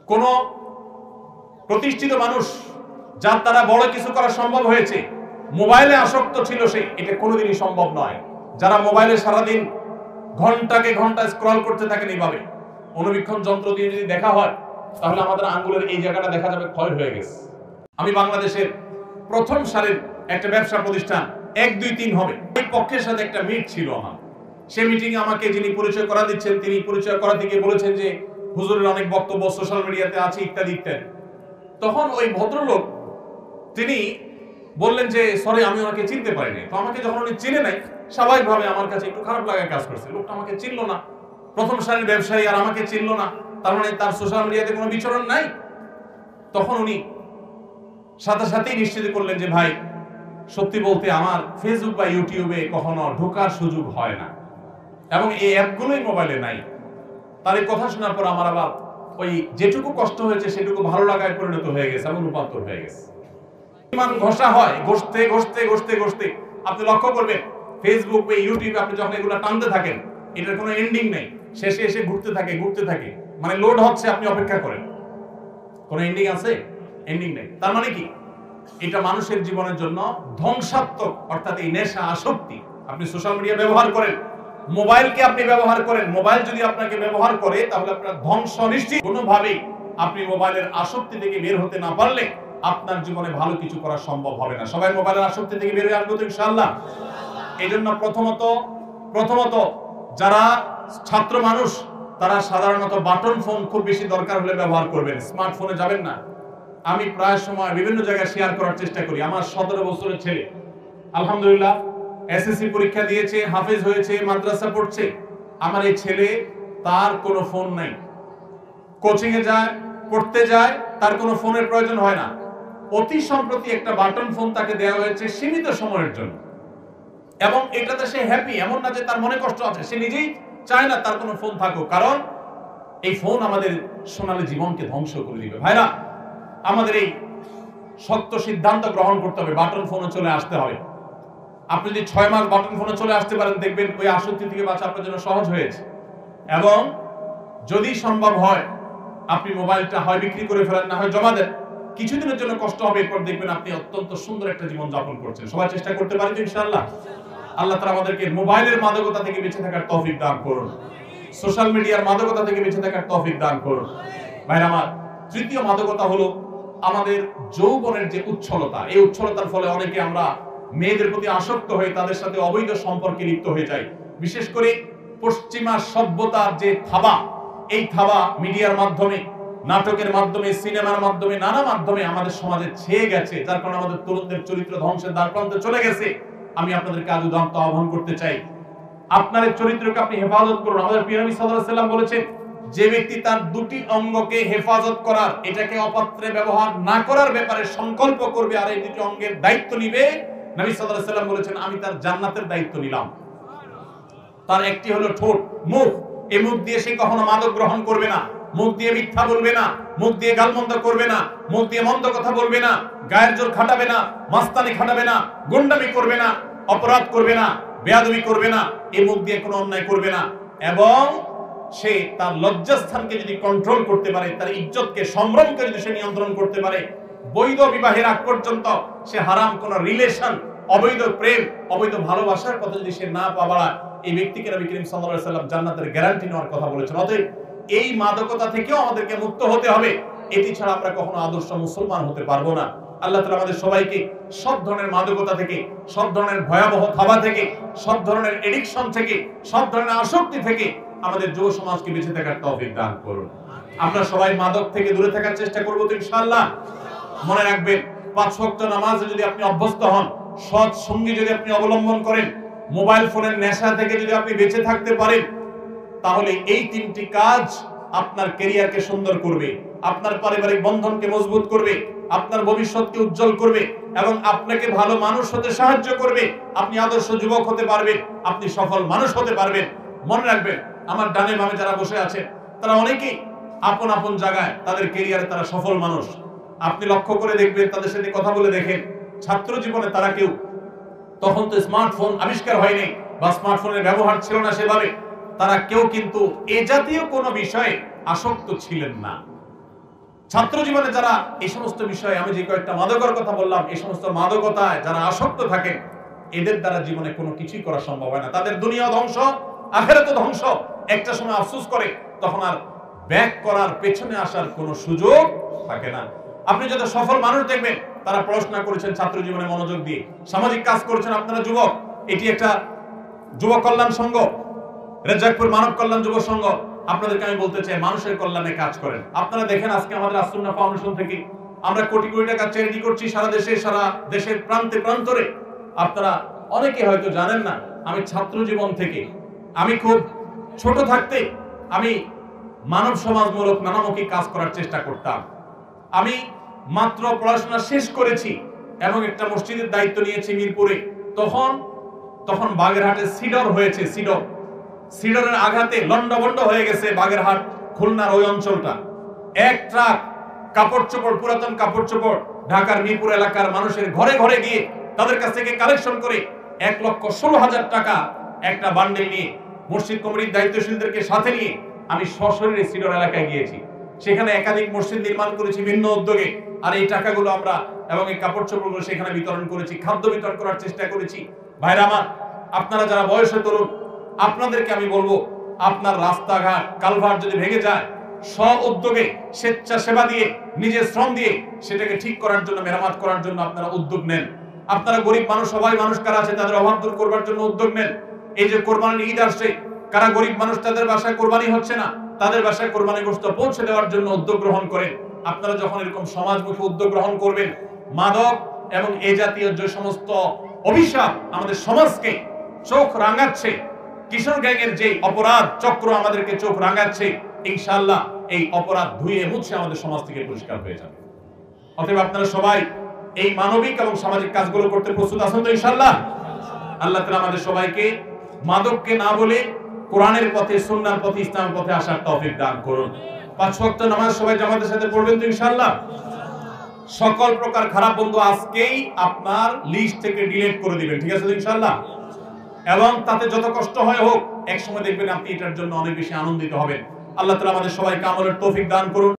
কোন প্রতিষ্ঠিত মানুষ যার দ্বারা বড় কিছু করা সম্ভব হয়েছে মোবাইলে আসক্ত ছিল সে, এটা কোনোদিনই সম্ভব নয়। যারা মোবাইলে সারাদিন ঘন্টাকে ঘন্টা স্ক্রল করতে থাকেন এইভাবে, অনুবীক্ষণ যন্ত্র দিয়ে যদি দেখা হয় তাহলে আমাদের আঙ্গুলের এই জায়গাটা দেখা যাবে ক্ষয় হয়ে গেছে। আমি বাংলাদেশের প্রথম সারির একটা ব্যবসা প্রতিষ্ঠান 1, 2, 3 হবে এই পক্ষের সাথে একটা মিট ছিল আমার। সেই মিটিং এ আমাকে যিনি পরিচয় করা দিচ্ছেন তিনি পরিচয় করা থেকে বলেছেন যে হুজুরের অনেক বক্তব্য সোশ্যাল মিডিয়াতে আছে ইত্যাদি ইত্যাদি। তখন ওই ভদ্রলোক তিনি বললেন যে সরি আমি ওনাকে চিনতে পারিনি। তো আমাকে যখন উনি চিনে নাই স্বাভাবিকভাবে আমার কাছে একটু খারাপ লাগা কাজ করছে। লোকটা আমাকে চিনলো না, প্রথম সারির ব্যবসায়ী আর আমাকে চিনলো না, তার মানে তার সোশ্যাল মিডিয়াতে কোনো বিচরণ নাই। তখন উনি সাথে সাথেই নিশ্চিত করলেন যে ভাই সত্যি বলতে আমার ফেসবুক বা ইউটিউবে কখনো ঢোকার সুযোগ হয় না এবং এই অ্যাপগুলোই মোবাইলে নাই। তার এই কথা শোনার পর আমার আবার ওই যেটুকু কষ্ট হয়েছে সেটুকু ভালো লাগায় পরিণত হয়ে গেছে এবং রূপান্তর হয়ে গেছে। ইমান ঘষা হয়, ঘষতে ঘষতে ঘষতে ঘষতে আপনি লক্ষ্য করবেন ফেসবুক বা ইউটিউবে আপনি যখন এগুলো টানতে থাকেন এটার কোনো এন্ডিং নেই, শেষে এসে ঘুরতে থাকে, মানে লোড হচ্ছে, আপনি অপেক্ষা করেন। কোনো এন্ডিং আছে? এন্ডিং নেই। তার মানে কি এটা মানুষের জীবনের জন্য ধ্বংসাত্মক, অর্থাৎ এই নেশা আসক্তি। আপনি সোশ্যাল মিডিয়া ব্যবহার করেন, মোবাইলকে আপনি ব্যবহার করেন, মোবাইল যদি আপনাকে ব্যবহার করে তাহলে আপনার ধ্বংস নিশ্চিত। কোনোভাবেই আপনি মোবাইলের আসক্তি থেকে বের হতে না পারলে আপনার জীবনে ভালো কিছু করা সম্ভব হবে না। সবাই মোবাইলের আসক্তি থেকে বের হয়ে আসবো তো ইনশাআল্লাহ। এই জন্য প্রথমত যারা ছাত্র মানুষ তারা সাধারণত বাটন ফোন খুব বেশি দরকার হলে ব্যবহার করবেন, স্মার্টফোনে যাবেন না। আমি প্রায় সময় বিভিন্ন জায়গায় শেয়ার করার চেষ্টা করি। আমার 17 বছরের ছেলে আলহামদুলিল্লাহ এসএসসি পরীক্ষা দিয়েছে, হাফেজ হয়েছে, মাদ্রাসা পড়ছে। আমার এই ছেলে তার কোনো ফোন নাই, কোচিং এ যায়, পড়তে যায়, তার কোনো ফোনের প্রয়োজন হয় না। অতি সম্প্রতি একটা বাটন ফোন তাকে দেওয়া হয়েছে সীমিত সময়ের জন্য এবং এটাতে সে হ্যাপি, এমন না যে তার মনে কষ্ট আছে, সে নিজেই চায় না তার কোনো ফোন থাকুক, কারণ এই ফোন আমাদের সোনালী জীবনকে ধ্বংস করে দিবে। ভাইরা আমাদের এই শক্ত সিদ্ধান্ত গ্রহণ করতে হবে, বাটন ফোনে চলে আসতে হবে। আপনি যদি 6 মাস বাটন ফোনে চলে আসতে পারেন দেখবেন ওই আসক্তি থেকে বাঁচা আপনার জন্য সহজ হয়েছে। এবং যদি সম্ভব হয় আপনি মোবাইলটা হয় বিক্রি করে ফেলেন, না হয় জমা দেন, কিছুদিনের জন্য কষ্ট হবে, এরপর দেখবেন আপনি অত্যন্ত সুন্দর একটা জীবন যাপন করছেন। সবাই চেষ্টা করতে পারি তো ইনশাআল্লাহ। আল্লাহ তাআলা আমাদেরকে মোবাইলের মাদকতা থেকে বেঁচে থাকার তৌফিক দান করুন, সোশ্যাল মিডিয়ার মাদকতা থেকে বেঁচে থাকার তৌফিক দান করুন। ভাইরা আমার, তৃতীয় মাদকতা হলো আমাদের যৌবনের যে উচ্ছলতা। এই উচ্ছলতার ফলে অনেকে আমরা মেয়েদের প্রতি আসক্ত হয়ে তাদের সাথে অবৈধ সম্পর্কে লিপ্ত হয়ে যাই। বিশেষ করে পশ্চিমা সভ্যতার যে থাবা, এই থাবা মিডিয়ার মাধ্যমে, নাটকের মাধ্যমে, সিনেমার মাধ্যমে, নানা মাধ্যমে আমাদের সমাজে ছেয়ে গেছে, যার কারণে আমাদের তরুণদের চরিত্র ধ্বংসের দ্বারপ্রান্তে চলে গেছে। আমি আপনাদেরকে আজ উদাহরণ আহ্বান করতে চাই, আপনার চরিত্রকে আপনি হেফাজত করুন। আমাদের প্রিয় নবী সাল্লাল্লাহু আলাইহি ওয়াসাল্লাম বলেছেন যে ব্যক্তি তার দুটি অঙ্গকে হেফাজত করার, এটাকে অপাত্রে ব্যবহার না করার ব্যাপারে সংকল্প করবে আর এই দুটি অঙ্গের দায়িত্ব নিবে, নবী সাল্লাল্লাহু আলাইহি ওয়াসাল্লাম বলেছেন আমি তার জান্নাতের দায়িত্ব নিলাম। তার একটি হলো ঠোঁট, মুখ। এই মুখ দিয়ে সে কখনো মাদক গ্রহণ করবে না, মুখ দিয়ে মিথ্যা বলবে না, মুখ দিয়ে গালমন্দ করবে না, মুখ দিয়ে মন্দ কথা বলবে না, গায়ের জোর খাটাবে না, মাস্তানি খাটাবে না, গুন্ডামি করবে না, অপরাধ করবে না, বেয়াদবি করবে না, এই মুখ দিয়ে কোনো অন্যায় করবে না। এবং সে তার লজ্জাস্থানকে যদি কন্ট্রোল করতে পারে, তার ইজ্জতকে, সম্ভ্রমকে যদি সে নিয়ন্ত্রণ করতে পারে, বৈধ বিবাহের আগ পর্যন্ত সে হারাম কোন রিলেশন, অবৈধ প্রেম, অবৈধ ভালোবাসার কথা যদি সে না পাওয়া, এই ব্যক্তিকে নবী করিম সাল্লাল্লাহু আলাইহি ওয়াসাল্লাম জান্নাতের গ্যারান্টি নেওয়ার কথা বলেছেন। অতএব এই মাদকতা থেকেও আমাদেরকে মুক্ত হতে হবে, এটি ছাড়া আমরা কখনো আদর্শ মুসলমান হতে পারবো না। আল্লাহ তাআলা আমাদের সবাইকে সব ধরনের মাদকতা থেকে, সব ধরনের ভয়াবহ থাবা থেকে, সব ধরনের এডিকশন থেকে, সব ধরনের আসক্তি থেকে আমাদের যুব সমাজকে বেঁচে থাকার তৌফিক দান করুন। আমরা সবাই মাদক থেকে দূরে থাকার চেষ্টা করবো তো ইনশাআল্লাহ। মনে রাখবেন 5 ওয়াক্ত নামাজে যদি আপনি অভ্যস্ত হন, সৎ সঙ্গী যদি আপনি অবলম্বন করেন, মোবাইল ফোনের নেশা থেকে যদি আপনি বেঁচে থাকতে পারেন, তাহলে এই 3টি কাজ আপনার ক্যারিয়ারকে সুন্দর করবে, আপনার পারিবারিক বন্ধনকে মজবুত করবে, আপনার ভবিষ্যৎকে উজ্জ্বল করবে এবং আপনাকে ভালো মানুষ হতে সাহায্য করবে। আপনি আদর্শ যুবক হতে পারবেন, আপনি সফল মানুষ হতে পারবেন। মনে রাখবেন, আমার ডানে বামে যারা বসে আছেন তারা অনেকেই আপন আপন জায়গায় তাদের ক্যারিয়ারে তারা সফল মানুষ। আপনি লক্ষ্য করে দেখবেন, তাদের সাথে কথা বলে দেখেন, ছাত্র জীবনে তারা কেউ, তখন তো স্মার্টফোন আবিষ্কার হয়নি বা স্মার্টফোনের ব্যবহার ছিল না সেভাবে, তারা কেউ কিন্তু এ জাতীয় কোনো বিষয়ে আসক্ত ছিলেন না। ছাত্র জীবনে যারা এই সমস্ত বিষয়ে, আমি যে কয়েকটা মাদকের কথা বললাম, এই সমস্ত মাদকতায় যারা আসক্ত থাকে, এদের দ্বারা জীবনে কোনো কিছুই করা সম্ভব হয় না। তাদের দুনিয়া ধ্বংস, আখিরাত ধ্বংস। একটা সময় আফসোস করে তখন আর ব্যাক করার, পেছনে আসার কোনো সুযোগ থাকে না। আপনি যত সফল মানুষ দেখবেন তারা পড়াশোনা করেছেন, ছাত্র জীবনে মনোযোগ দিয়ে সামাজিক কাজ করেছেন। আপনারা যুবক, এটি একটা যুব কল্যাণ সংঘ, রেজাকপুর মানব কল্যাণ যুব সংঘ। আপনাদেরকে আমি বলতে চাই, মানুষের কল্যাণে কাজ করেন। আপনারা দেখেন আজকে আমাদের আসুন্নাহ ফাউন্ডেশন থেকে আমরা কোটি কোটি টাকা চ্যারিটি করছি সারা দেশে, সারা দেশের প্রান্তে প্রান্তরে। আপনারা অনেকে হয়তো জানেন না, আমি ছাত্র জীবন থেকে, আমি খুব ছোট থাকতে আমি মানব সমাজমূলক নানামুখী কাজ করার চেষ্টা করতাম। আমি মাত্র পড়াশোনা শেষ করেছি এবং একটা মসজিদের দায়িত্ব নিয়েছি মিরপুরে। তখন বাগেরহাটে সিডর হয়েছে। সিডরের আঘাতে লন্ডভন্ড হয়ে গেছে বাগেরহাট, খুলনার ওই অঞ্চলটা। এক ট্রাক কাপড় চোপড়, পুরাতন কাপড় চোপড় ঢাকার মিরপুর এলাকার মানুষের ঘরে ঘরে গিয়ে তাদের কাছ থেকে কালেকশন করে 1,16,000 টাকা একটা বান্ডেল নিয়ে মসজিদ কমিটির দায়িত্বশীলদেরকে সাথে নিয়ে আমি সশরীরে সিডর এলাকায় গিয়েছি। সেখানে একাধিক মসজিদ নির্মাণ করেছি ভিন্ন উদ্যোগে। আর এই টাকাগুলো আমরা এবং এই কাপড় চোপড়গুলো সেখানে বিতরণ করেছি, খাদ্য বিতরণ করার চেষ্টা করেছি। ভাইরা আমার, আপনারা যারা বয়সে তরুণ, আপনাদেরকে আমি বলবো, আপনার রাস্তাঘাট কালভার্ট যদি ভেঙে যায়, স্ব উদ্যোগে স্বেচ্ছাসেবা দিয়ে, নিজের শ্রম দিয়ে সেটাকে ঠিক করার জন্য, মেরামত করার জন্য আপনারা উদ্যোগ নেন। আপনারা গরিব মানুষ, সবাই মানুষ কারা আছে তাদের অভাব দূর করবার জন্য উদ্যোগ নেন। এই যে কোরবানির ঈদ আসছে, কারা গরিব মানুষ তাদের বাসায় কোরবানি হচ্ছে না, তাদের বাসায় কোরবানি গোশত পৌঁছে দেওয়ার জন্য উদ্যোগ গ্রহণ করেন। আপনারা যখন এরকম সমাজমুখী উদ্যোগ গ্রহণ করবেন, মাদক এবং এই জাতীয় যে সমস্ত অভিশাপ আমাদের সমাজকে চোখ রাঙাচ্ছে, কিশোর গ্যাংয়ের যে অপরাধ চক্র আমাদেরকে চোখ রাঙাচ্ছে, ইনশাআল্লাহ এই অপরাধ ধুয়ে মুছে আমাদের সমাজ থেকে পরিষ্কার হয়ে যাবে। অতএব আপনারা সবাই এই মানবিক এবং সামাজিক কাজগুলো করতে প্রস্তুত আছেন তো ইনশাআল্লাহ? আল্লাহ তাআলা আমাদের সবাইকে মাদককে না বলে কোরআনের পথে, সুন্নাহর পথে, ইসলামের পথে আসার তৌফিক দান করুন। 5 ওয়াক্ত নামাজ সবাই জামাতের সাথে পড়বেন তো ইনশাআল্লাহ? সকল প্রকার খারাপ বন্ধু আজকেই আপনার লিস্ট থেকে ডিলিট করে দিবেন, ঠিক আছে তো ইনশাআল্লাহ? এবং তাতে যত কষ্ট হয় হোক, এক সময় দেখবেন আপনি এটার জন্য অনেক বেশি আনন্দিত হবেন। আল্লাহ তাআলা আমাদের সবাইকে আমলের তৌফিক দান করুন।